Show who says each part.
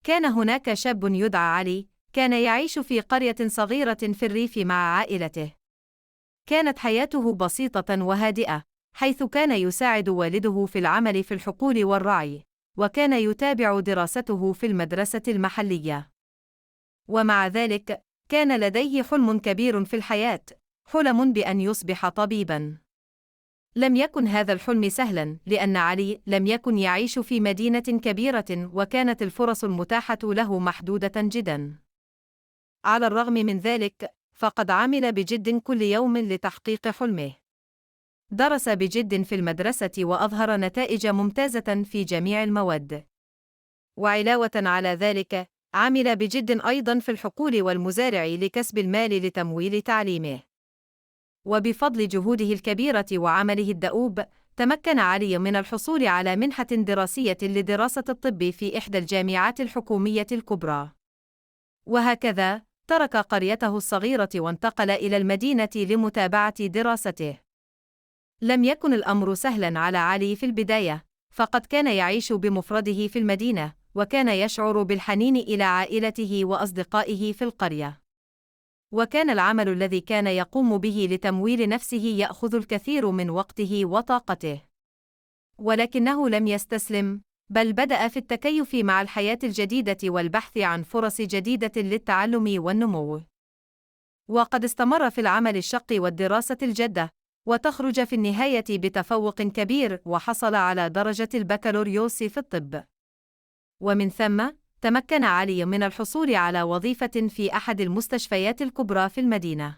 Speaker 1: كان هناك شاب يدعى علي، كان يعيش في قرية صغيرة في الريف مع عائلته. كانت حياته بسيطة وهادئة، حيث كان يساعد والده في العمل في الحقول والرعي، وكان يتابع دراسته في المدرسة المحلية. ومع ذلك، كان لديه حلم كبير في الحياة، حلم بأن يصبح طبيباً. لم يكن هذا الحلم سهلاً، لأن علي لم يكن يعيش في مدينة كبيرة، وكانت الفرص المتاحة له محدودة جداً. على الرغم من ذلك، فقد عمل بجد كل يوم لتحقيق حلمه. درس بجد في المدرسة وأظهر نتائج ممتازة في جميع المواد. وعلاوة على ذلك، عمل بجد أيضاً في الحقول والمزارع لكسب المال لتمويل تعليمه. وبفضل جهوده الكبيرة وعمله الدؤوب، تمكن علي من الحصول على منحة دراسية لدراسة الطب في إحدى الجامعات الحكومية الكبرى. وهكذا، ترك قريته الصغيرة وانتقل إلى المدينة لمتابعة دراسته. لم يكن الأمر سهلاً على علي في البداية، فقد كان يعيش بمفرده في المدينة، وكان يشعر بالحنين إلى عائلته وأصدقائه في القرية. وكان العمل الذي كان يقوم به لتمويل نفسه يأخذ الكثير من وقته وطاقته. ولكنه لم يستسلم، بل بدأ في التكيف مع الحياة الجديدة والبحث عن فرص جديدة للتعلم والنمو. وقد استمر في العمل الشاق والدراسة الجادة، وتخرج في النهاية بتفوق كبير، وحصل على درجة البكالوريوس في الطب. ومن ثم، تمكن علي من الحصول على وظيفة في أحد المستشفيات الكبرى في المدينة.